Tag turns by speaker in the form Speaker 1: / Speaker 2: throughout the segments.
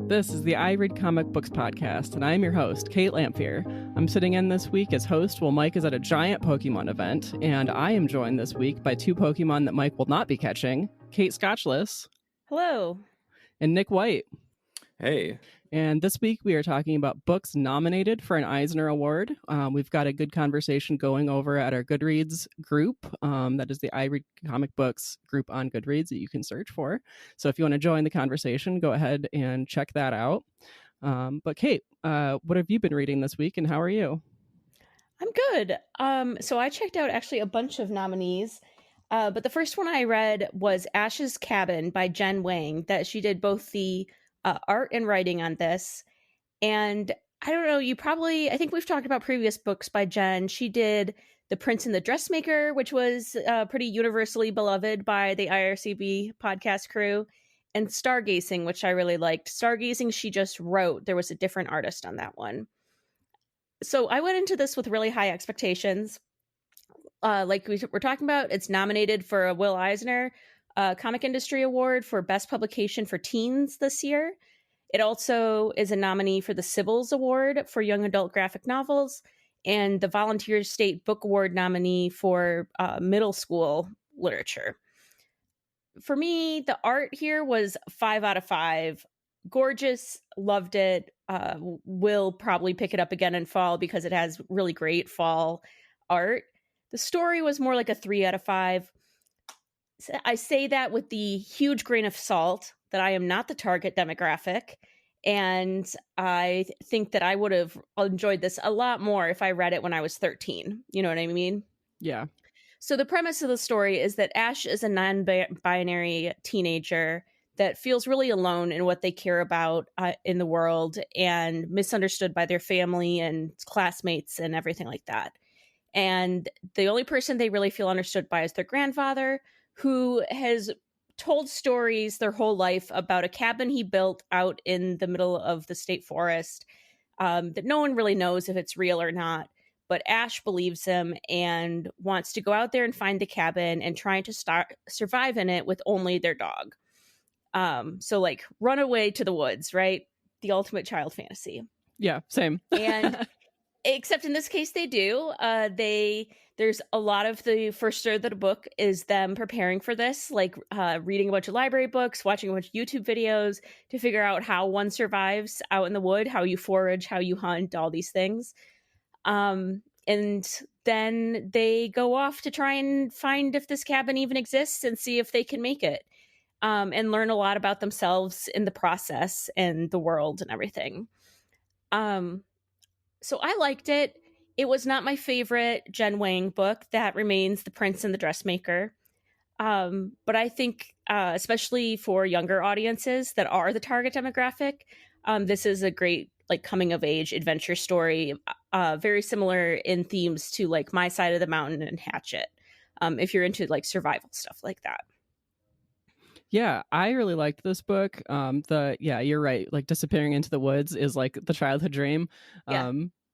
Speaker 1: This is the I Read Comic Books podcast, and I'm your host, Kait Lamphere. I'm sitting in this week as host while Mike is at a giant Pokemon event, and I am joined this week by two Pokemon that Mike will not be catching, Kait Scotchless.
Speaker 2: Hello.
Speaker 1: And Nick White.
Speaker 3: Hey.
Speaker 1: And this week we are talking about books nominated for an Eisner Award. We've got a good conversation going over at our Goodreads group. That is the I Read Comic Books group on Goodreads that you can search for. So if you want to join the conversation, go ahead and check that out. But Kait, what have you been reading this week and how are you?
Speaker 2: I'm good. So I checked out actually a bunch of nominees. But the first one I read was Ash's Cabin by Jen Wang, that she did both the art and writing on this. And I don't know, I think we've talked about previous books by Jen. She did The Prince and the Dressmaker, which was pretty universally beloved by the IRCB podcast crew, and Stargazing, which I really liked. Stargazing, she just wrote. There was a different artist on that one. So I went into this with really high expectations. Like we were talking about, it's nominated for a Will Eisner Comic Industry Award for Best Publication for Teens this year. It also is a nominee for the Sibbles Award for Young Adult Graphic Novels and the Volunteer State Book Award nominee for middle school literature. For me, the art here was 5 out of 5. Gorgeous, loved it. Will probably pick it up again in fall because it has really great fall art. The story was more like a 3 out of 5. I say that with the huge grain of salt that I am not the target demographic. And I think that I would have enjoyed this a lot more if I read it when I was 13. You know what I mean?
Speaker 1: Yeah.
Speaker 2: So the premise of the story is that Ash is a non-binary teenager that feels really alone in what they care about in the world and misunderstood by their family and classmates and everything like that. And the only person they really feel understood by is their grandfather, who has told stories their whole life about a cabin he built out in the middle of the state forest that no one really knows if it's real or not. But Ash believes him and wants to go out there and find the cabin and trying to survive in it with only their dog. So like run away to the woods, right? The ultimate child fantasy.
Speaker 1: Yeah, same.
Speaker 2: And except in this case, they do. There's a lot of the first third of the book is them preparing for this, like reading a bunch of library books, watching a bunch of YouTube videos to figure out how one survives out in the wood, how you forage, how you hunt, all these things. And then they go off to try and find if this cabin even exists and see if they can make it, and learn a lot about themselves in the process and the world and everything. So I liked it. It was not my favorite Jen Wang book. That remains The Prince and the Dressmaker. But I think, especially for younger audiences that are the target demographic, this is a great like coming of age adventure story. Very similar in themes to like My Side of the Mountain and Hatchet. If you're into like survival stuff like that.
Speaker 1: Yeah, I really liked this book. You're right. Like disappearing into the woods is like the childhood dream.
Speaker 2: Yeah.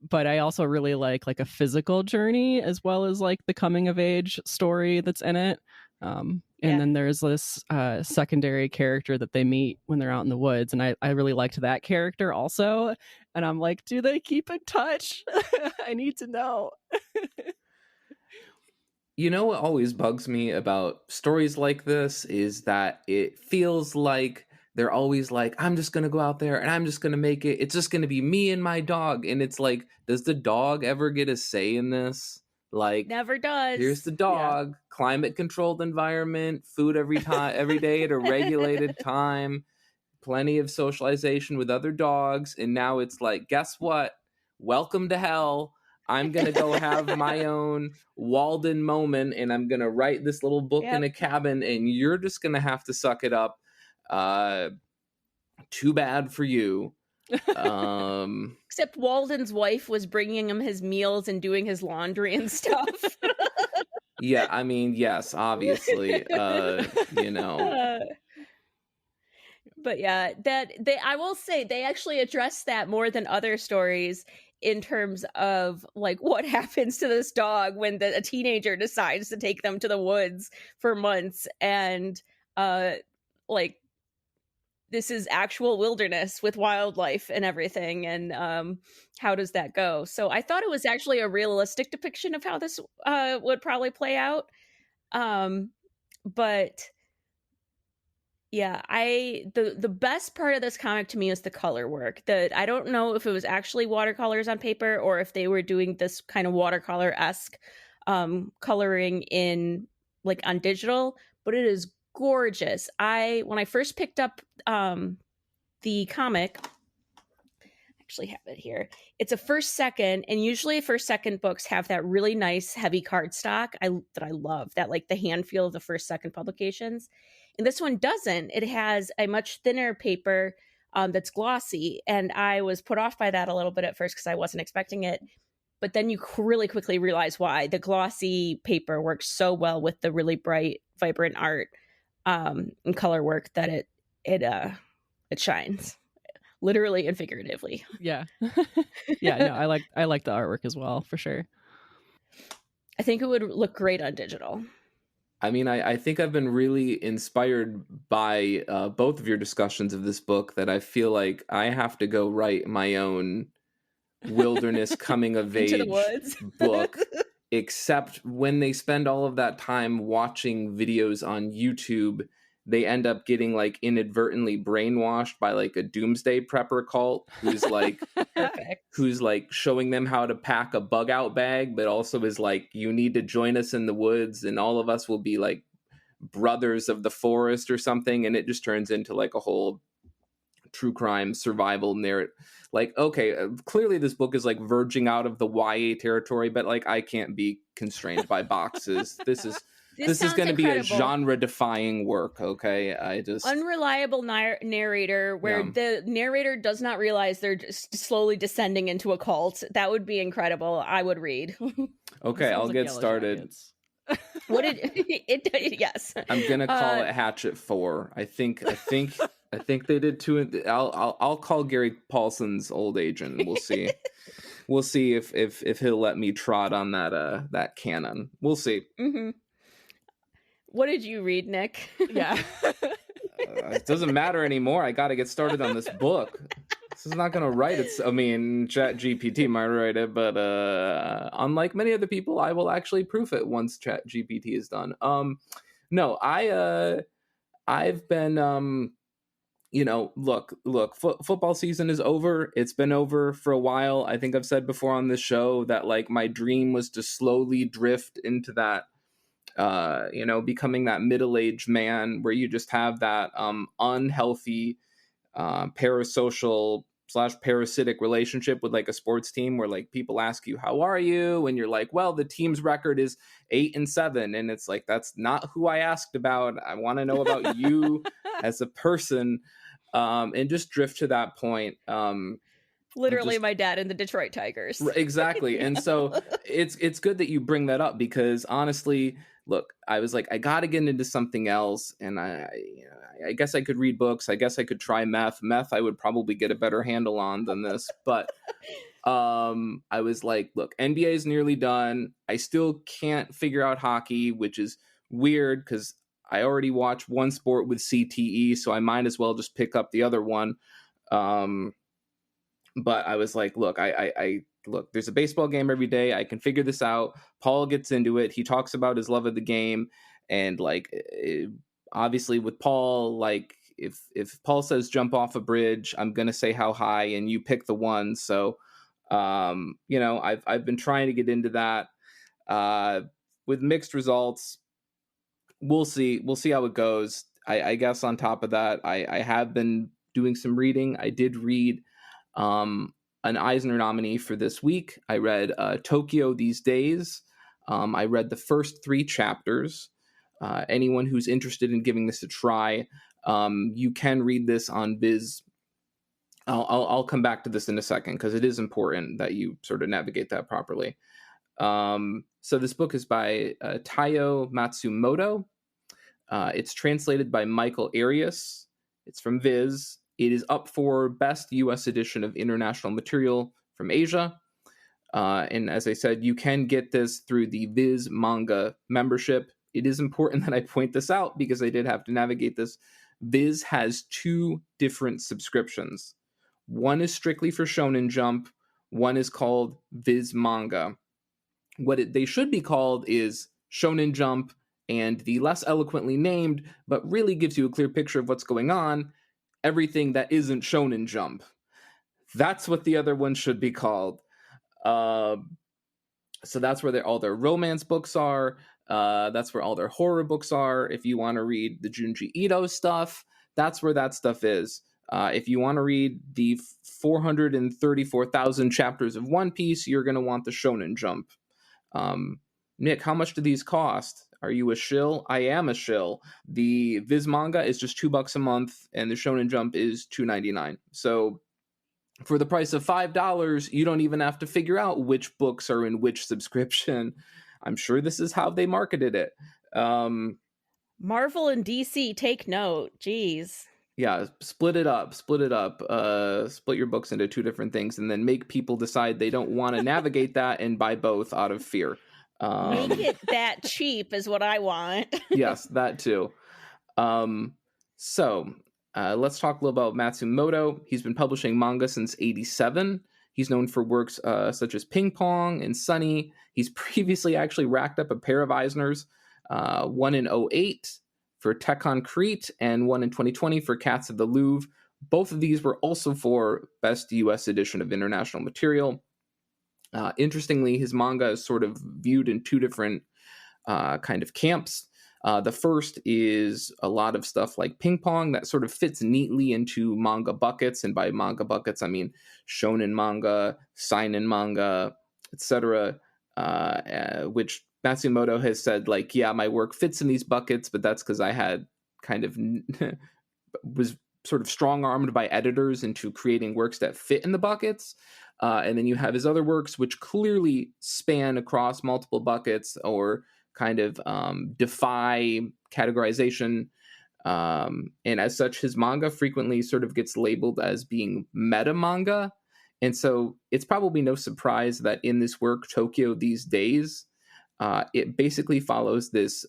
Speaker 1: But I also really like a physical journey as well as like the coming of age story that's in it. And then there's this secondary character that they meet when they're out in the woods. And I really liked that character also. And I'm like, do they keep in touch? I need to know.
Speaker 3: You know what always bugs me about stories like this is that it feels like they're always like, I'm just going to go out there and I'm just going to make it. It's just going to be me and my dog. And it's like, does the dog ever get a say in this? Like,
Speaker 2: never does.
Speaker 3: Here's the dog, climate controlled environment, food every day at a regulated time, plenty of socialization with other dogs. And now it's like, guess what? Welcome to hell. I'm going to go have my own Walden moment and I'm going to write this little book in a cabin and you're just going to have to suck it up. Too bad for you.
Speaker 2: Except Walden's wife was bringing him his meals and doing his laundry and stuff.
Speaker 3: Yeah, I mean, yes, obviously, you know.
Speaker 2: But yeah, I will say they actually address that more than other stories in terms of like what happens to this dog when a teenager decides to take them to the woods for months and like this is actual wilderness with wildlife and everything, and how does that go? So I thought it was actually a realistic depiction of how this would probably play out. But yeah, the best part of this comic to me is the color work. I don't know if it was actually watercolors on paper or if they were doing this kind of watercolor-esque coloring in like on digital, but it is gorgeous. When I first picked up the comic, I actually have it here. It's a first second, and usually first second books have that really nice heavy cardstock that I love, that like the hand feel of the first second publications. And this one doesn't. It has a much thinner paper that's glossy, and I was put off by that a little bit at first because I wasn't expecting it. But then you really quickly realize why. The glossy paper works so well with the really bright, vibrant art and color work that it shines, literally and figuratively.
Speaker 1: Yeah. Yeah, no, I like the artwork as well, for sure.
Speaker 2: I think it would look great on digital.
Speaker 3: I mean, I think I've been really inspired by both of your discussions of this book, that I feel like I have to go write my own wilderness coming of age book, except when they spend all of that time watching videos on YouTube, they end up getting like inadvertently brainwashed by like a doomsday prepper cult who's like who's like showing them how to pack a bug out bag, but also is like, you need to join us in the woods and all of us will be like brothers of the forest or something. And it just turns into like a whole true crime survival narrative. Like, okay, clearly this book is like verging out of the YA territory, but like I can't be constrained by boxes. This is going to be a genre-defying work, okay?
Speaker 2: Unreliable narrator where the narrator does not realize they're just slowly descending into a cult. That would be incredible. I would read.
Speaker 3: Okay, I'll get started.
Speaker 2: What did it? Yes,
Speaker 3: I'm gonna call it Hatchet 4. I think they did 2. I'll call Gary Paulson's old agent. And we'll see. We'll see if he'll let me trot on that canon. We'll see.
Speaker 2: Mm-hmm. What did you read, Nick?
Speaker 1: Yeah.
Speaker 3: It doesn't matter anymore. I got to get started on this book. This is not going to write it. I mean, ChatGPT might write it, but unlike many other people, I will actually proof it once ChatGPT is done. No, I've been, look, football season is over. It's been over for a while. I think I've said before on this show that like my dream was to slowly drift into that, becoming that middle-aged man where you just have that unhealthy parasocial / parasitic relationship with like a sports team where like people ask you, how are you? And you're like, well, the team's record is 8-7. And it's like, that's not who I asked about. I want to know about you as a person, and just drift to that point.
Speaker 2: Literally my dad in the Detroit Tigers.
Speaker 3: Exactly. And so it's good that you bring that up because honestly, look, I was like, I got to get into something else. And I guess I could read books. I guess I could try Meth. Meth I would probably get a better handle on than this. But I was like, look, NBA is nearly done. I still can't figure out hockey, which is weird because I already watch one sport with CTE, so I might as well just pick up the other one. But I was like, look, I look, there's a baseball game every day. I can figure this out. Paul gets into it. He talks about his love of the game. And like, obviously with Paul, like if Paul says jump off a bridge, I'm going to say how high and you pick the one. So, I've been trying to get into that with mixed results. We'll see how it goes. I guess on top of that, I have been doing some reading. I did read an Eisner nominee for this week. I read Tokyo These Days. I read the first 3 chapters. Anyone who's interested in giving this a try, you can read this on Viz. I'll come back to this in a second because it is important that you sort of navigate that properly. So this book is by Taiyo Matsumoto. It's translated by Michael Arias. It's from Viz. It is up for Best U.S. Edition of International Material from Asia. And as I said, you can get this through the Viz manga membership. It is important that I point this out because I did have to navigate this Viz has 2 different subscriptions. One is strictly for Shonen Jump. One is called Viz Manga. What they should be called is Shonen Jump, and the less eloquently named, but really gives you a clear picture of what's going on, everything that isn't Shonen Jump. That's what the other one should be called. So that's where all their romance books are. That's where all their horror books are. If you want to read the Junji Ito stuff, that's where that stuff is. If you want to read the 434,000 chapters of One Piece, you're going to want the Shonen Jump. Nick, how much do these cost? Are you a shill? I am a shill. The Viz Manga is just $2 a month, and the Shonen Jump is $2.99. So for the price of $5, you don't even have to figure out which books are in which subscription. I'm sure this is how they marketed it.
Speaker 2: Marvel and DC, take note. Jeez.
Speaker 3: Yeah, split it up. Split your books into 2 different things, and then make people decide they don't want to navigate that and buy both out of fear.
Speaker 2: Make it that cheap is what I want.
Speaker 3: Yes, that too. So let's talk a little about Matsumoto. He's been publishing manga since '87. He's known for works such as Ping Pong and Sunny. He's previously actually racked up a pair of Eisners, one in '08 for Tech Concrete and one in 2020 for Cats of the Louvre. Both of these were also for Best U.S. Edition of International Material. Interestingly, his manga is sort of viewed in 2 different kind of camps. The first is a lot of stuff like Ping Pong that sort of fits neatly into manga buckets. And by manga buckets, I mean shonen manga, seinen manga, etc., which Matsumoto has said, like, yeah, my work fits in these buckets, but that's because I had kind of was sort of strong-armed by editors into creating works that fit in the buckets. And then you have his other works, which clearly span across multiple buckets or kind of defy categorization. And as such, his manga frequently sort of gets labeled as being meta manga. And so it's probably no surprise that in this work, Tokyo These Days, it basically follows this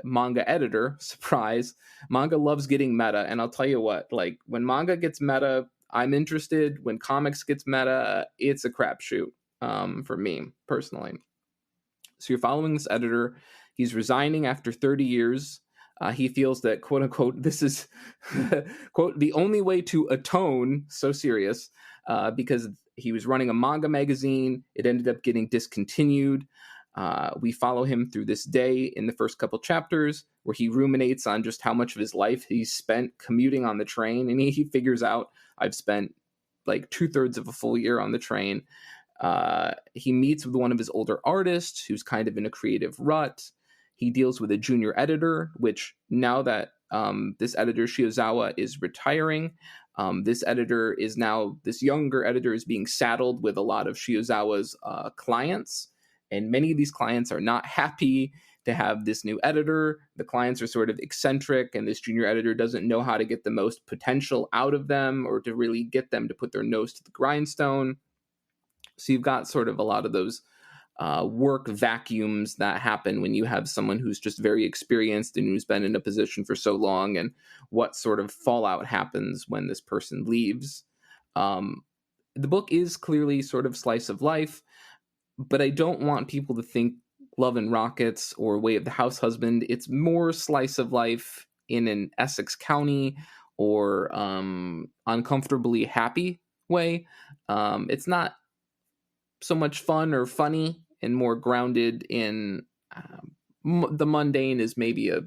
Speaker 3: manga editor. Surprise. Manga loves getting meta. And I'll tell you what, like when manga gets meta, I'm interested. When comics gets meta, it's a crapshoot for me personally. So you're following this editor. He's resigning after 30 years. He feels that, quote unquote, this is, quote, the only way to atone, so serious, because he was running a manga magazine. It ended up getting discontinued. We follow him through this day in the first couple chapters where he ruminates on just how much of his life he's spent commuting on the train. And he figures out, I've spent like 2/3 of a full year on the train. He meets with one of his older artists who's kind of in a creative rut. He deals with a junior editor, which now that this editor, Shiozawa, is retiring, this younger editor is being saddled with a lot of Shiozawa's clients. And many of these clients are not happy to have this new editor. The clients are sort of eccentric, and this junior editor doesn't know how to get the most potential out of them or to really get them to put their nose to the grindstone. So you've got sort of a lot of those work vacuums that happen when you have someone who's just very experienced and who's been in a position for so long, and what sort of fallout happens when this person leaves. The book is clearly sort of slice of life, but I don't want people to think Love and Rockets or Way of the House Husband. It's more slice of life in an Essex County or uncomfortably happy way. It's not so much fun or funny, and more grounded in the mundane is maybe a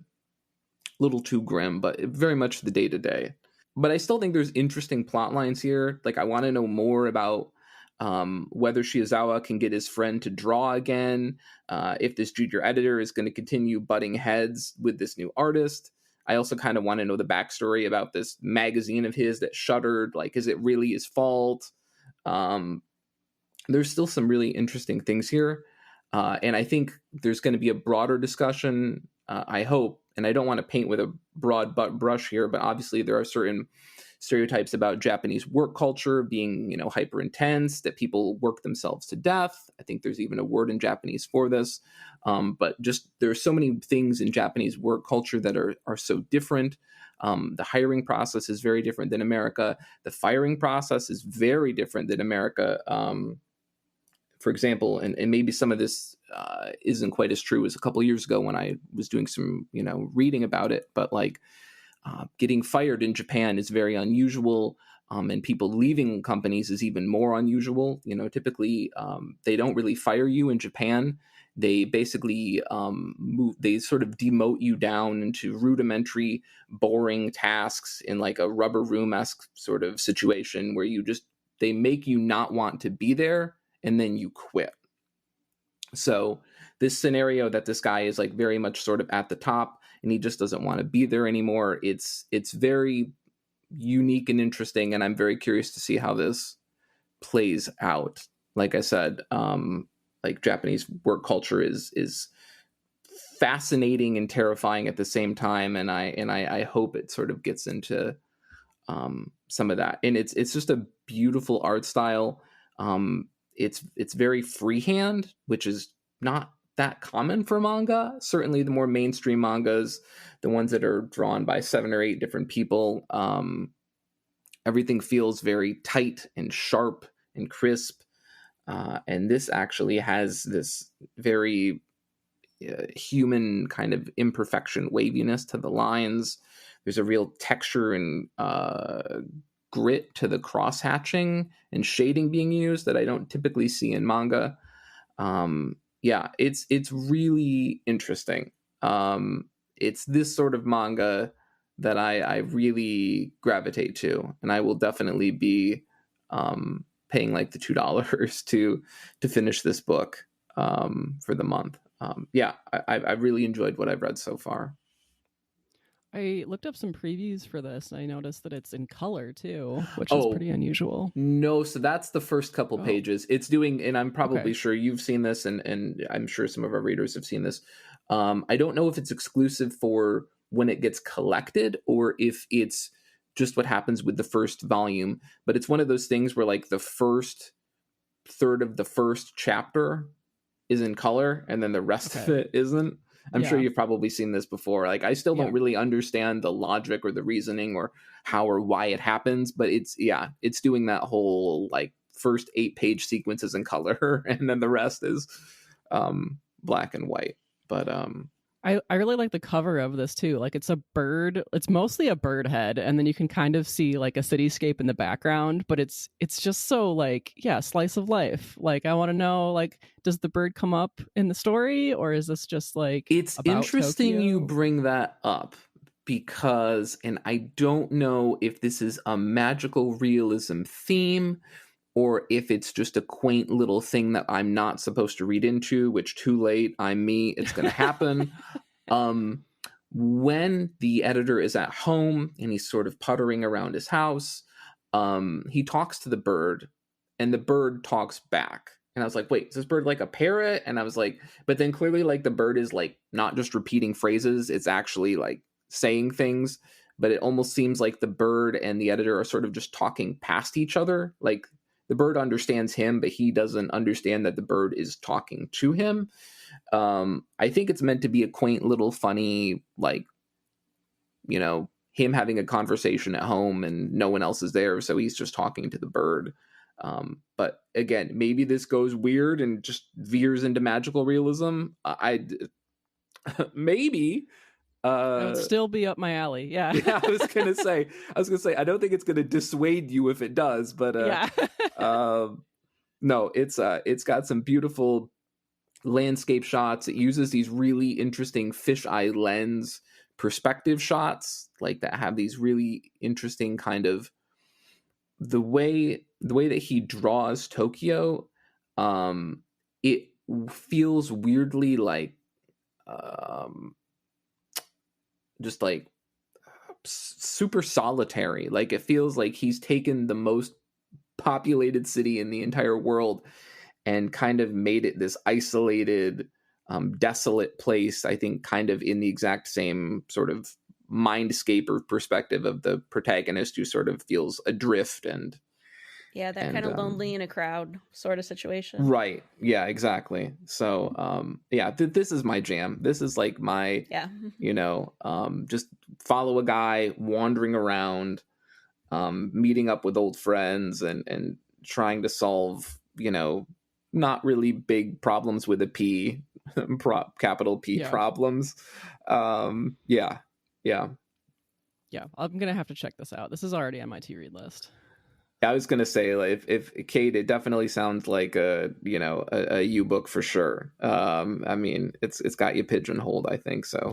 Speaker 3: little too grim, but very much the day-to-day. But I still think there's interesting plot lines here. Like, I want to know more about whether Shiozawa can get his friend to draw again, if this junior editor is going to continue butting heads with this new artist. I also kind of want to know the backstory about this magazine of his that shuttered. Like, is it really his fault? There's still some really interesting things here. And I think there's going to be a broader discussion, I hope. And I don't want to paint with a broad brush here, but obviously there are certain stereotypes about Japanese work culture being, hyper intense, that people work themselves to death. I think there's even a word in Japanese for this. But just there's so many things in Japanese work culture that are so different. The hiring process is very different than America. The firing process is very different than America. For example, and maybe some of this isn't quite as true as a couple years ago when I was doing some, reading about it, but like getting fired in Japan is very unusual. And people leaving companies is even more unusual. Typically they don't really fire you in Japan. They basically they sort of demote you down into rudimentary, boring tasks in like a rubber room-esque sort of situation where they make you not want to be there, and then you quit. So this scenario that this guy is like very much sort of at the top and he just doesn't want to be there anymore. It's very unique and interesting, and I'm very curious to see how this plays out. Like I said, like Japanese work culture is fascinating and terrifying at the same time, and I hope it sort of gets into some of that. And it's just a beautiful art style. It's very freehand, which is not that common for manga. Certainly the more mainstream mangas, the ones that are drawn by 7 or 8 different people, everything feels very tight and sharp and crisp. And this actually has this very human kind of imperfection, waviness to the lines. There's a real texture and grit to the cross-hatching and shading being used that I don't typically see in manga. It's really interesting. It's this sort of manga that I really gravitate to, and I will definitely be paying like the $2 to finish this book for the month. I really enjoyed what I've read so far.
Speaker 1: I looked up some previews for this, and I noticed that it's in color too, which is pretty unusual.
Speaker 3: No, so that's the first couple pages. It's doing, and I'm probably sure you've seen this, and I'm sure some of our readers have seen this. I don't know if it's exclusive for when it gets collected or if it's just what happens with the first volume, but it's one of those things where like the first third of the first chapter is in color and then the rest of it isn't. I'm sure you've probably seen this before. Like I still don't really understand the logic or the reasoning or how or why it happens, but it's doing that whole like first 8-page sequences in color and then the rest is black and white. But
Speaker 1: I really like the cover of this too. Like it's a bird. It's mostly a bird head, and then you can kind of see like a cityscape in the background. But it's just so like slice of life. Like I want to know, like, does the bird come up in the story, or is this just like
Speaker 3: it's interesting Tokyo? You bring that up because, and I don't know if this is a magical realism theme or if it's just a quaint little thing that I'm not supposed to read into, which too late, I'm me, it's going to happen. When the editor is at home and he's sort of puttering around his house, he talks to the bird and the bird talks back. And I was like, wait, is this bird like a parrot? And I was like, but then clearly like the bird is like not just repeating phrases, it's actually like saying things. But it almost seems like the bird and the editor are sort of just talking past each other. Like, the bird understands him, but he doesn't understand that the bird is talking to him. I think it's meant to be a quaint little funny, like, him having a conversation at home and no one else is there. So he's just talking to the bird. But again, maybe this goes weird and just veers into magical realism. Maybe.
Speaker 1: That would still be up my alley. Yeah.
Speaker 3: I was gonna say, I don't think it's gonna dissuade you if it does, but no, it's got some beautiful landscape shots. It uses these really interesting fisheye lens perspective shots, like that have these really interesting kind of the way that he draws Tokyo. It feels weirdly like just like super solitary. Like it feels like he's taken the most populated city in the entire world and kind of made it this isolated, desolate place. I think kind of in the exact same sort of mindscaper perspective of the protagonist who sort of feels adrift and
Speaker 2: Yeah, that kind of lonely in a crowd sort of situation.
Speaker 3: Right. Yeah, exactly. So, this is my jam. This is like my, just follow a guy wandering around, meeting up with old friends and trying to solve, not really big problems with a P, capital P problems. Yeah.
Speaker 1: Yeah, I'm gonna have to check this out. This is already on my to-read list.
Speaker 3: I was gonna say, like, if Kait, it definitely sounds like a U book for sure. I mean, it's got you pigeonholed, I think so.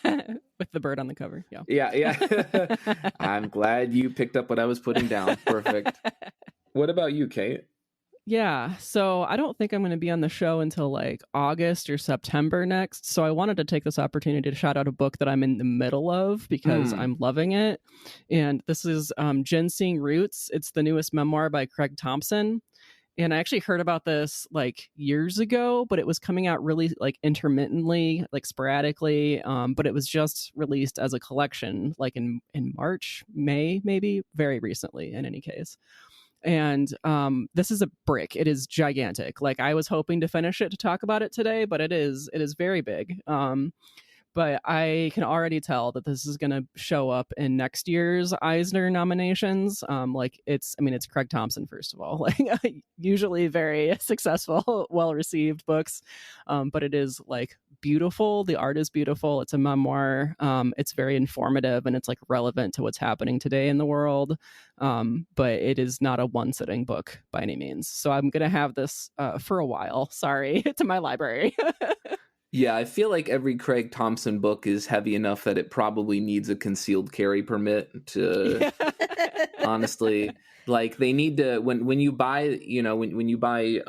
Speaker 1: With the bird on the cover, yeah.
Speaker 3: Yeah. I'm glad you picked up what I was putting down. Perfect. What about you, Kait?
Speaker 1: Yeah, so I don't think I'm going to be on the show until like August or September next. So I wanted to take this opportunity to shout out a book that I'm in the middle of because I'm loving it. And this is Ginseng Roots. It's the newest memoir by Craig Thompson. And I actually heard about this like years ago, but it was coming out really like intermittently, like sporadically. But it was just released as a collection like in March, May, maybe, very recently in any case. And this is a brick. It is gigantic. Like I was hoping to finish it to talk about it today, but it is very big. But I can already tell that this is going to show up in next year's Eisner nominations. It's Craig Thompson, first of all, like usually very successful, well-received books. But it is like beautiful. The art is beautiful. It's a memoir. It's very informative and it's like relevant to what's happening today in the world. But it is not a one-sitting book by any means. So I'm going to have this for a while. Sorry to my library.
Speaker 3: Yeah, I feel like every Craig Thompson book is heavy enough that it probably needs a concealed carry permit to honestly, like they need to when you buy, when you buy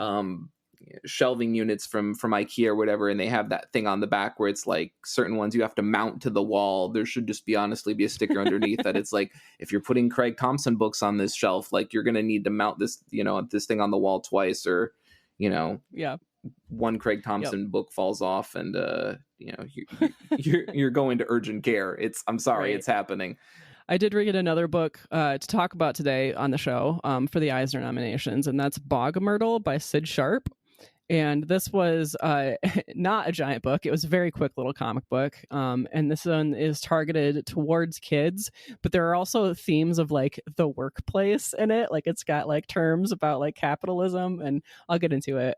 Speaker 3: shelving units from IKEA or whatever, and they have that thing on the back where it's like certain ones you have to mount to the wall. There should just be a sticker underneath that it's like, if you're putting Craig Thompson books on this shelf, like you're going to need to mount this, this thing on the wall twice, or, one Craig Thompson book falls off and you're going to urgent care. I'm sorry, right. It's happening.
Speaker 1: I did read another book to talk about today on the show for the Eisner nominations, and that's Bog Myrtle by Sid Sharp. And this was not a giant book. It was a very quick little comic book. And this one is targeted towards kids, but there are also themes of like the workplace in it. Like it's got like terms about like capitalism, and I'll get into it.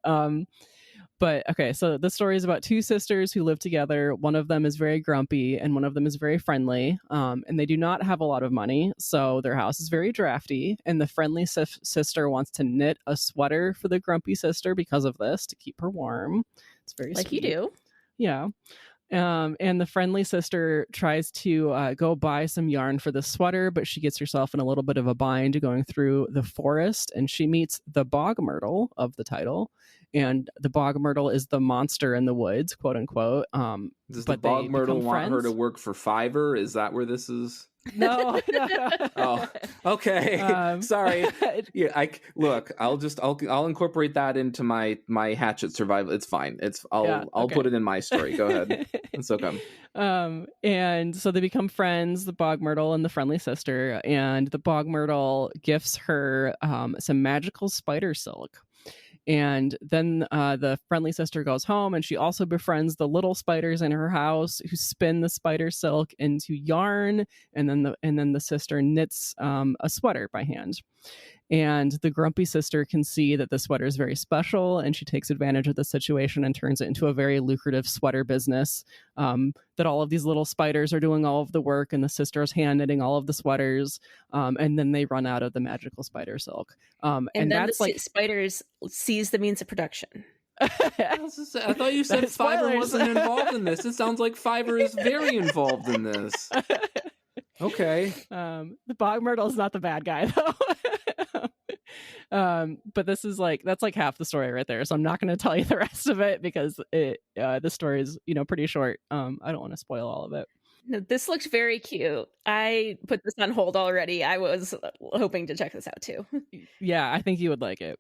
Speaker 1: But okay, so the story is about two sisters who live together. One of them is very grumpy and one of them is very friendly. And they do not have a lot of money, so their house is very drafty. And the friendly sister wants to knit a sweater for the grumpy sister because of this, to keep her warm. It's very
Speaker 2: like
Speaker 1: sweet.
Speaker 2: You do.
Speaker 1: Yeah. And the friendly sister tries to go buy some yarn for the sweater, but she gets herself in a little bit of a bind going through the forest, and she meets the Bog Myrtle of the title. And the Bog Myrtle is the monster in the woods, quote unquote.
Speaker 3: Does the Bog Myrtle want her to work for Fiverr? Is that where this is?
Speaker 1: No.
Speaker 3: Oh, okay. Sorry. Yeah, I'll incorporate that into my Hatchet survival. It's fine. I'll put it in my story. Go ahead. It's okay.
Speaker 1: And so they become friends, the Bog Myrtle and the friendly sister, and the Bog Myrtle gifts her some magical spider silk. And then the friendly sister goes home, and she also befriends the little spiders in her house who spin the spider silk into yarn, and then the sister knits a sweater by hand. And the grumpy sister can see that the sweater is very special, and she takes advantage of the situation and turns it into a very lucrative sweater business. That all of these little spiders are doing all of the work, and the sister is hand knitting all of the sweaters. And then they run out of the magical spider silk.
Speaker 2: And then that's the spiders seize the means of production.
Speaker 3: I thought you said Fiverr wasn't involved in this. It sounds like Fiverr is very involved in this. Okay.
Speaker 1: The Bog Myrtle is not the bad guy, though. But this is that's like half the story right there. So I'm not going to tell you the rest of it because the story is pretty short. I don't want to spoil all of it.
Speaker 2: No, this looks very cute. I put this on hold already. I was hoping to check this out too.
Speaker 1: Yeah, I think you would like it.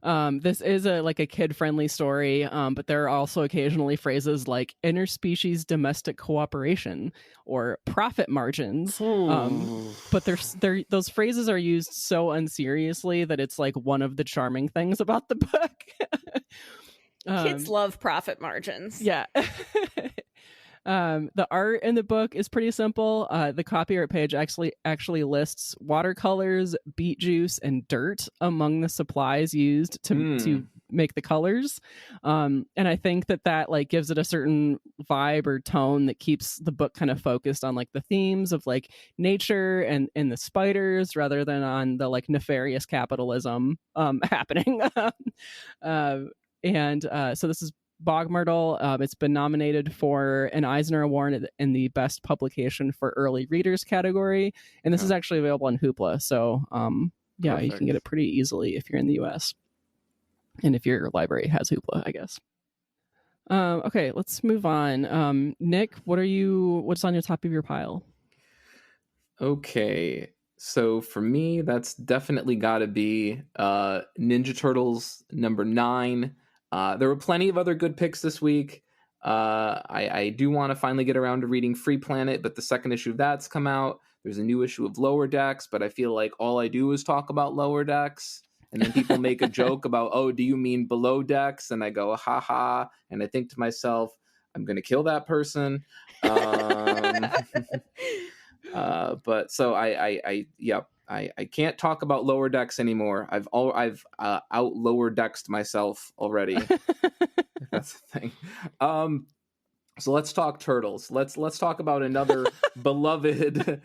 Speaker 1: This is a kid-friendly story, but there are also occasionally phrases like interspecies domestic cooperation or profit margins. But those phrases are used so unseriously that it's like one of the charming things about the book.
Speaker 2: Kids love profit margins.
Speaker 1: Yeah. The art in the book is pretty simple. The copy art page actually lists watercolors, beet juice, and dirt among the supplies used to make the colors. And I think that like gives it a certain vibe or tone that keeps the book kind of focused on like the themes of like nature and the spiders rather than on the like nefarious capitalism happening. So this is Bog Myrtle. It's been nominated for an Eisner Award in the Best Publication for Early Readers category, and this is actually available on Hoopla. So, yeah, Perfect. You can get it pretty easily if you're in the U.S. and if your library has Hoopla, I guess. Okay, let's move on. Nick, what's on your top of your pile?
Speaker 3: Okay, so for me, that's definitely got to be Ninja Turtles number 9. There were plenty of other good picks this week. I do want to finally get around to reading Free Planet, but the second issue of that's come out. There's a new issue of Lower Decks, but I feel like all I do is talk about Lower Decks. And then people make a joke about, oh, do you mean Below Decks? And I go, ha ha. And I think to myself, I'm going to kill that person. But so I can't talk about Lower Decks anymore. I've out Lower Decksed myself already. That's the thing. So let's talk Turtles. Let's talk about another beloved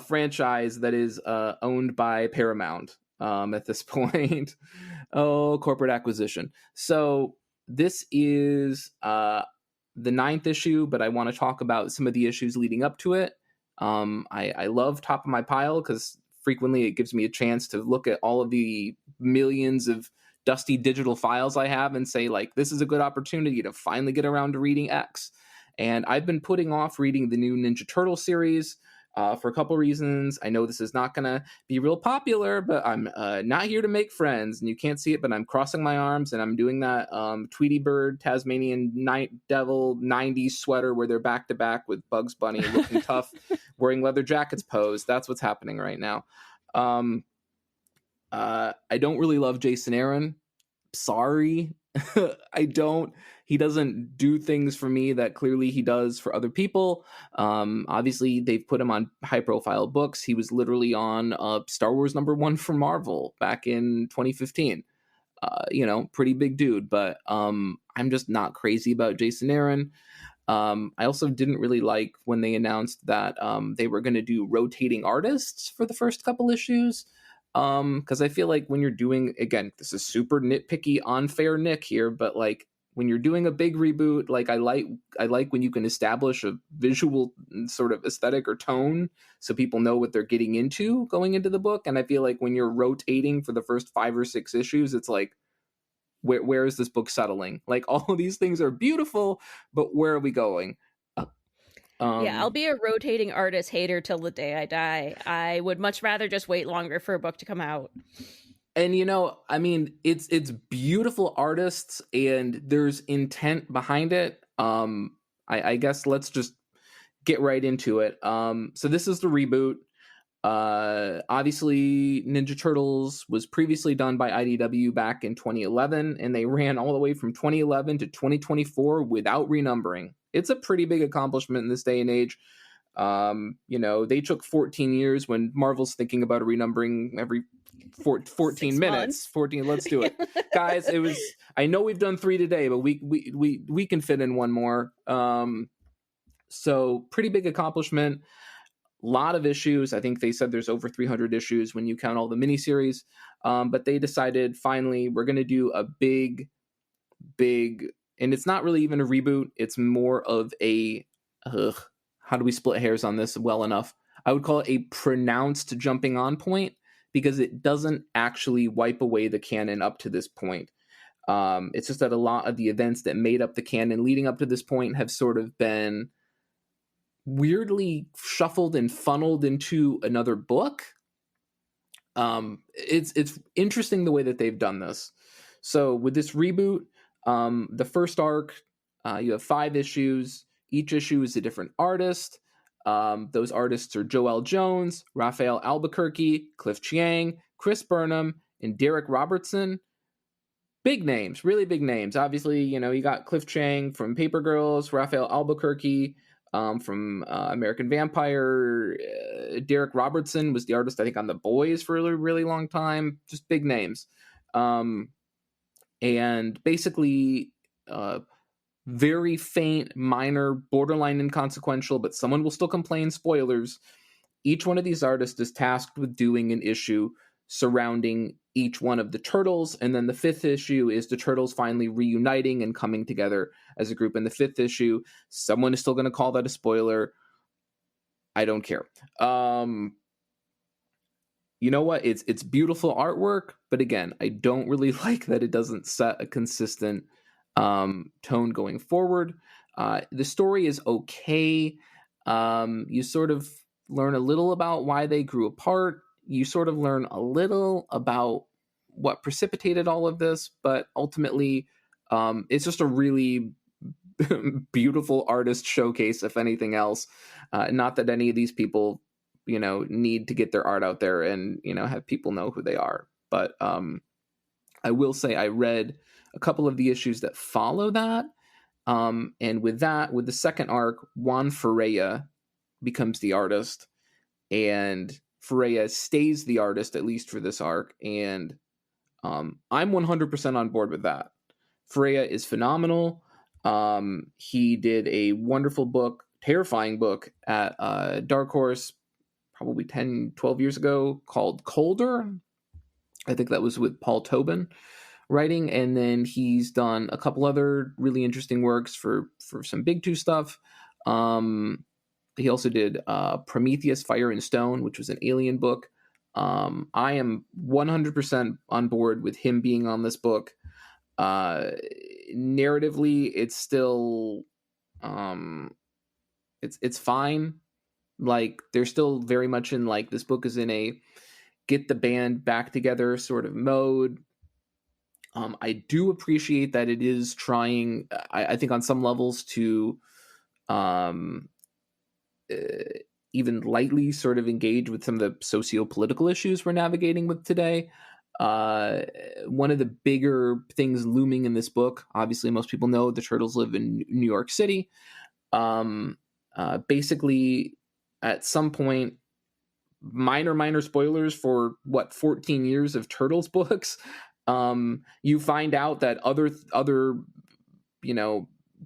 Speaker 3: franchise that is owned by Paramount at this point. Oh, corporate acquisition. So this is the 9th issue, but I want to talk about some of the issues leading up to it. I love Top of My Pile because frequently it gives me a chance to look at all of the millions of dusty digital files I have and say, like, this is a good opportunity to finally get around to reading X. And I've been putting off reading the new Ninja Turtle series for a couple reasons. I know this is not going to be real popular, but I'm not here to make friends. And you can't see it, but I'm crossing my arms and I'm doing that Tweety Bird, Tasmanian Night Devil 90s sweater where they're back to back with Bugs Bunny looking tough, wearing leather jackets pose. That's what's happening right now. I don't really love Jason Aaron. Sorry. I don't. He doesn't do things for me that clearly he does for other people. Obviously, they've put him on high-profile books. He was literally on Star Wars #1 for Marvel back in 2015. Pretty big dude, but I'm just not crazy about Jason Aaron. I also didn't really like when they announced that they were going to do rotating artists for the first couple issues. Because I feel like when you're doing, again, this is super nitpicky, unfair Nick here, but like when you're doing a big reboot, like I like when you can establish a visual sort of aesthetic or tone so people know what they're getting into going into the book. And I feel like when you're rotating for the first 5 or 6 issues, it's like, where is this book settling? Like all of these things are beautiful, but where are we going?
Speaker 2: Yeah, I'll be a rotating artist hater till the day I die. I would much rather just wait longer for a book to come out.
Speaker 3: And I mean, it's beautiful artists and there's intent behind it. I guess let's just get right into it. So this is the reboot. Obviously, Ninja Turtles was previously done by IDW back in 2011, and they ran all the way from 2011 to 2024 without renumbering. It's a pretty big accomplishment in this day and age. They took 14 years when Marvel's thinking about a renumbering every 14 minutes. 14, let's do it. Guys, I know we've done 3 today, but we can fit in one more. So pretty big accomplishment. Lot of issues. I think they said there's over 300 issues when you count all the miniseries. But they decided finally we're going to do a big, and it's not really even a reboot. It's more of a, how do we split hairs on this well enough? I would call it a pronounced jumping on point because it doesn't actually wipe away the canon up to this point. It's just that a lot of the events that made up the canon leading up to this point have sort of been weirdly shuffled and funneled into another book. It's interesting the way that they've done this. So with this reboot, the first arc, you have 5 issues. Each issue is a different artist. Those artists are Joel Jones, Raphael Albuquerque, Cliff Chiang, Chris Burnham, and Derek Robertson. Big names, really big names. Obviously, you got Cliff Chiang from Paper Girls, Raphael Albuquerque from American Vampire. Derek Robertson was the artist, I think, on The Boys for a really, really long time. Just big names. And basically, very faint, minor, borderline inconsequential, but someone will still complain, spoilers. Each one of these artists is tasked with doing an issue surrounding each one of the turtles, and then the 5th issue is the turtles finally reuniting and coming together as a group. In the 5th issue, someone is still going to call that a spoiler. I don't care. You know what? It's beautiful artwork, but again, I don't really like that it doesn't set a consistent tone going forward. The story is okay. You sort of learn a little about why they grew apart. You sort of learn a little about what precipitated all of this, but ultimately, it's just a really beautiful artist showcase, if anything else. Not that any of these people, need to get their art out there and, have people know who they are. But I will say I read a couple of the issues that follow that. And with the second arc, Juan Ferreira becomes the artist, and Ferreira stays the artist, at least for this arc. And I'm 100% on board with that. Ferreira is phenomenal. He did a wonderful book, terrifying book at Dark Horse probably 10, 12 years ago called Colder. I think that was with Paul Tobin writing. And then he's done a couple other really interesting works for some Big Two stuff. He also did Prometheus, Fire and Stone, which was an alien book. I am 100% on board with him being on this book. Narratively, it's still it's fine. Like, they're still very much in, like, this book is in a get the band back together sort of mode. I do appreciate that it is trying, I think on some levels, to even lightly sort of engage with some of the socio-political issues we're navigating with today. One of the bigger things looming in this book, obviously most people know the turtles live in New York City. Basically, at some point, minor spoilers for 14 years of Turtles books, you find out that other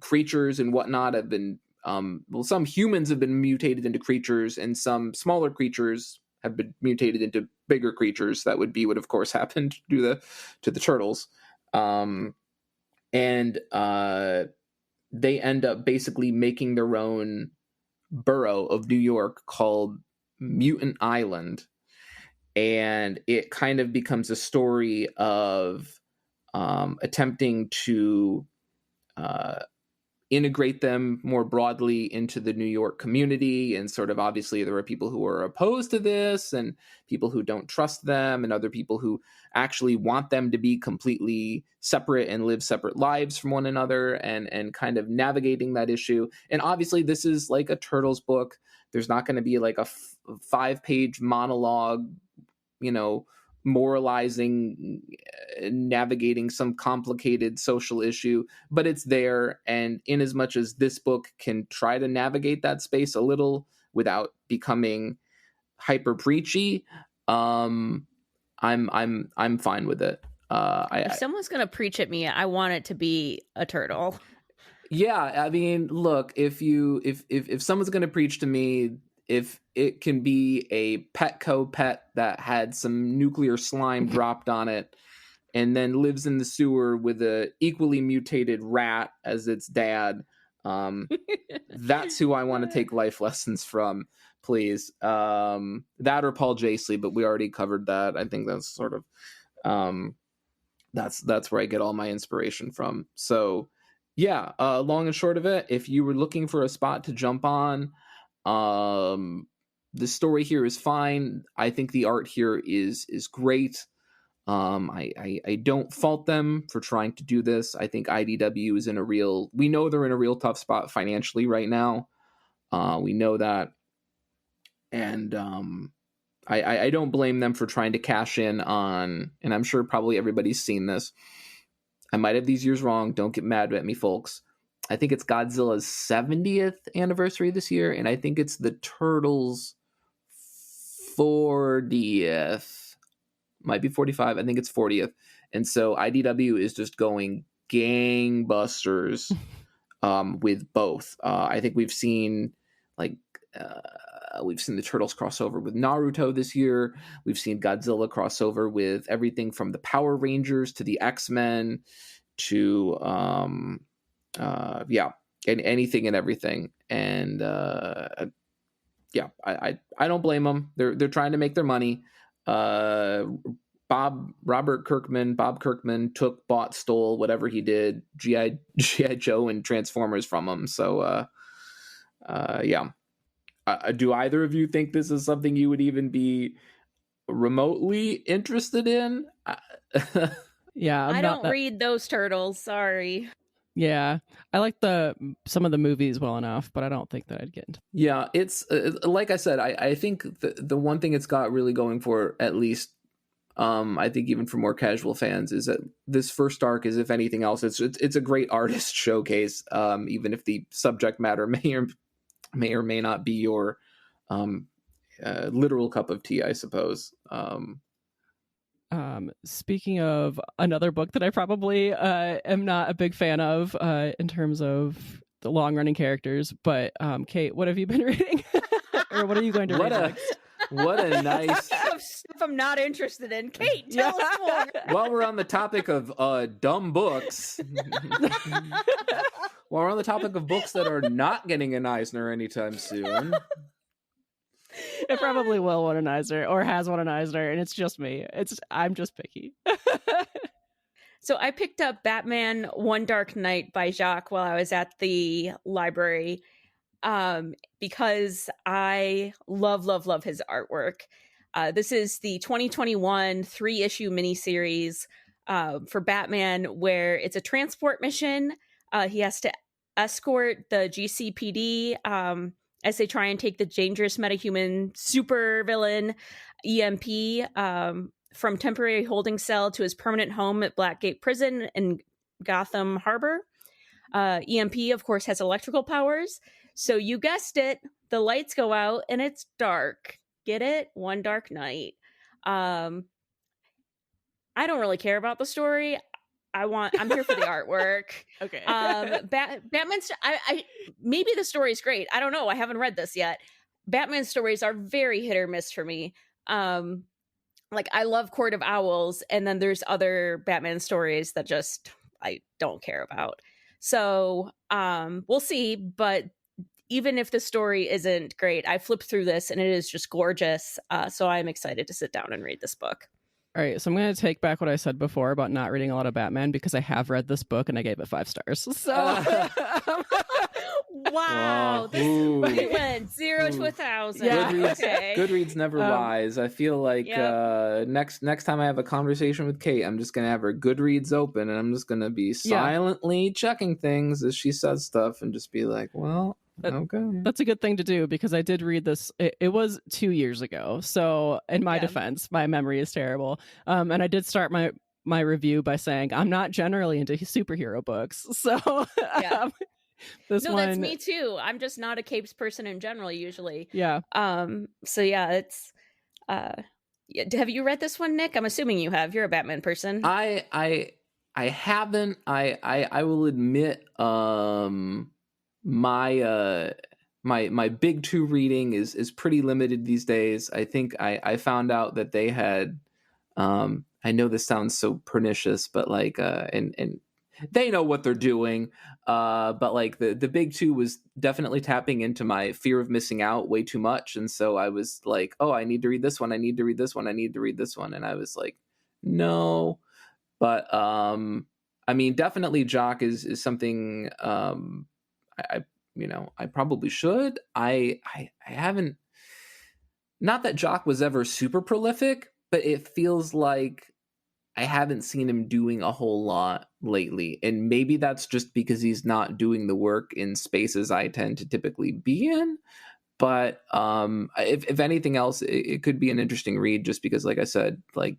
Speaker 3: creatures and whatnot have been some humans have been mutated into creatures, and some smaller creatures have been mutated into bigger creatures. That would be what, of course, happened to the turtles. And they end up basically making their own borough of New York called Mutant Island. And it kind of becomes a story of attempting to integrate them more broadly into the New York community. And sort of, obviously, there are people who are opposed to this, and people who don't trust them, and other people who actually want them to be completely separate and live separate lives from one another, and kind of navigating that issue. And obviously, this is like a Turtles book. There's not going to be like a 5-page monologue, moralizing, navigating some complicated social issue, but it's there. And in as much as this book can try to navigate that space a little without becoming hyper preachy, I'm fine with it.
Speaker 2: If someone's gonna preach at me, I want it to be a turtle.
Speaker 3: Yeah, I mean, look, if someone's gonna preach to me, if it can be a Petco pet that had some nuclear slime dropped on it and then lives in the sewer with a equally mutated rat as its dad, that's who I want to take life lessons from, please. That or Paul Jaisley, but we already covered that. I think that's sort of that's where I get all my inspiration from. So yeah, long and short of it, if you were looking for a spot to jump on, the story here is fine. I think the art here is great. I don't fault them for trying to do this. I think IDW is we know they're in a real tough spot financially right now. We know that. And I don't blame them for trying to cash in on, and I'm sure probably everybody's seen this. I might have these years wrong. Don't get mad at me, folks. I think it's Godzilla's 70th anniversary this year, and I think it's the Turtles' 40th. Might be 45. I think it's 40th. And so IDW is just going gangbusters with both. I think we've seen the Turtles crossover with Naruto this year. We've seen Godzilla crossover with everything from the Power Rangers to the X-Men to anything and everything. And I don't blame them. They're trying to make their money. Bob Kirkman bought, stole whatever he did, G.I. Joe and Transformers from him. So do either of you think this is something you would even be remotely interested in?
Speaker 1: Yeah,
Speaker 2: I don't read those Turtles. Sorry.
Speaker 1: Yeah, I like some of the movies well enough, but I don't think that I'd get into.
Speaker 3: Yeah, it's like I said, I think the one thing it's got really going for, at least, I think even for more casual fans, is that this first arc is, if anything else, it's a great artist showcase. Even if the subject matter may or may not be your literal cup of tea, I suppose.
Speaker 1: Speaking of another book that I probably am not a big fan of in terms of the long-running characters, but Kait, what have you been reading? Or what are you going to read next?
Speaker 3: What a nice
Speaker 2: stuff I'm not interested in. Kait, tell us more.
Speaker 3: While we're on the topic of dumb books, while we're on the topic of books that are not getting an Eisner anytime soon.
Speaker 1: It probably will win an Eisner or has won an Eisner, and it's just me. I'm just picky.
Speaker 2: So I picked up Batman One Dark Night by Jacques while I was at the library because I love his artwork. This is the 2021 3-issue miniseries for Batman, where it's a transport mission. He has to escort the GCPD as they try and take the dangerous metahuman supervillain EMP from temporary holding cell to his permanent home at Blackgate Prison in Gotham Harbor. EMP, of course, has electrical powers. So you guessed it, the lights go out and it's dark. Get it? One Dark Night. I don't really care about the story. I'm here for the artwork.
Speaker 1: Okay.
Speaker 2: Batman's. Maybe the story's great. I don't know. I haven't read this yet. Batman stories are very hit or miss for me. Like, I love Court of Owls, and then there's other Batman stories that just I don't care about. So we'll see. But even if the story isn't great, I flipped through this and it is just gorgeous. So I'm excited to sit down and read this book.
Speaker 1: All right, so I'm going to take back what I said before about not reading a lot of Batman, because I have read this book and I gave it 5 stars. So,
Speaker 2: wow, we went 0 to 1,000.
Speaker 1: Yeah.
Speaker 3: Goodreads never lies. I feel like next time I have a conversation with Kait, I'm just going to have her Goodreads open and I'm just going to be silently checking things as she says stuff and just be like, well. Okay.
Speaker 1: That's a good thing to do, because I did read this. It was 2 years ago. So in my defense, my memory is terrible. And I did start my review by saying I'm not generally into superhero books. So
Speaker 2: that's me too. I'm just not a capes person in general usually.
Speaker 1: Yeah.
Speaker 2: So yeah, it's have you read this one, Nick? I'm assuming you have. You're a Batman person.
Speaker 3: I haven't. I will admit my big 2 reading is pretty limited these days. I think I found out that they had I know this sounds so pernicious, but like and they know what they're doing, but like the big 2 was definitely tapping into my fear of missing out way too much, and so I was like, oh, I need to read this one, I need to read this one, I need to read this one, and I was like, no. But I mean, definitely Jock is something I probably should. I haven't. Not that Jock was ever super prolific, but it feels like I haven't seen him doing a whole lot lately. And maybe that's just because he's not doing the work in spaces I tend to typically be in. But if anything else, it could be an interesting read just because, like I said, like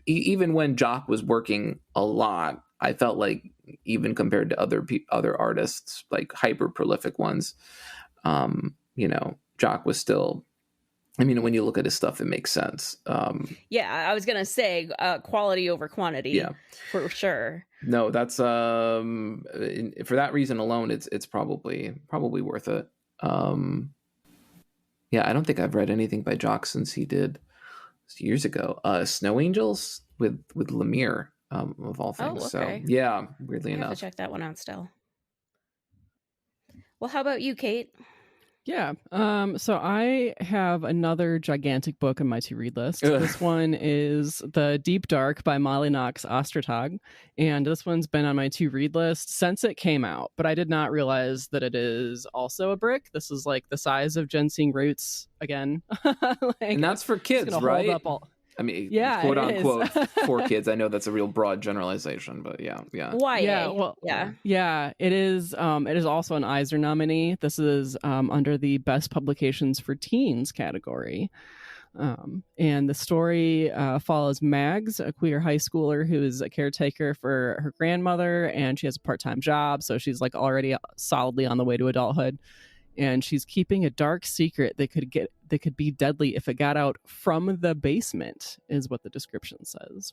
Speaker 3: even when Jock was working a lot, I felt like even compared to other artists, like hyper prolific ones, Jock was still, I mean, when you look at his stuff, it makes sense.
Speaker 2: Yeah, I was going to say quality over quantity.
Speaker 3: Yeah,
Speaker 2: for sure.
Speaker 3: No, that's for that reason alone, it's probably worth it. Yeah, I don't think I've read anything by Jock since he did years ago. Snow Angels with Lemire, of all things.
Speaker 2: Oh, okay.
Speaker 3: So yeah, weirdly enough,
Speaker 2: have to check that one out still. Well, how about you, Kait?
Speaker 1: Yeah. So I have another gigantic book on my to-read list. This one is The Deep Dark by Molly Knox Ostertag. And this one's been on my to-read list since it came out, but I did not realize that it is also a brick. This is like the size of Ginseng Roots again.
Speaker 3: And that's for kids, right? I mean,
Speaker 1: yeah,
Speaker 3: quote unquote, for kids. I know that's a real broad generalization, but yeah.
Speaker 2: Why?
Speaker 1: Yeah, it is. It is also an Eisner nominee. This is under the Best Publications for Teens category. And the story follows Mags, a queer high schooler who is a caretaker for her grandmother, and she has a part-time job, so she's like already solidly on the way to adulthood. And she's keeping a dark secret that could be deadly if it got out from the basement, is what the description says.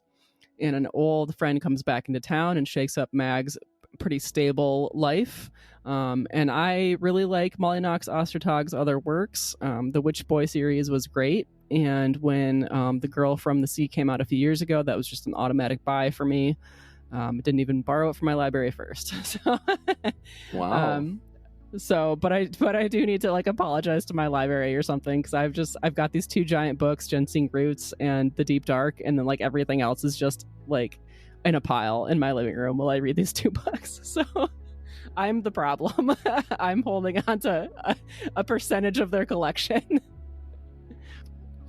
Speaker 1: And an old friend comes back into town and shakes up Mag's pretty stable life. And I really like Molly Knox Ostertag's other works. The Witch Boy series was great. And when The Girl from the Sea came out a few years ago, that was just an automatic buy for me. I didn't even borrow it from my library first. So,
Speaker 3: wow.
Speaker 1: But I do need to like apologize to my library or something, because I've got these two giant books, Ginseng Roots and The Deep Dark, and then like everything else is just like in a pile in my living room while I read these two books. So I'm the problem. I'm holding on to a percentage of their collection.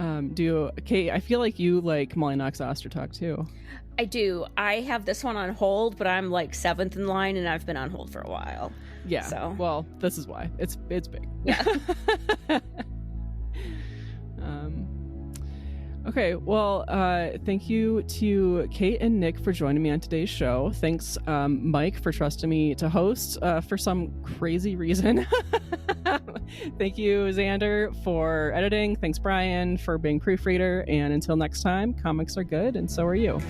Speaker 1: Kait, I feel like you like Molly Knox Ostertag too.
Speaker 2: I do. I have this one on hold, but I'm like 7th in line, and I've been on hold for a while.
Speaker 1: Yeah.
Speaker 2: So.
Speaker 1: Well, this is why it's big.
Speaker 2: Yeah.
Speaker 1: Okay. Well, thank you to Kait and Nick for joining me on today's show. Thanks, Mike, for trusting me to host for some crazy reason. Thank you, Xander, for editing. Thanks, Brian, for being proofreader. And until next time, comics are good, and so are you.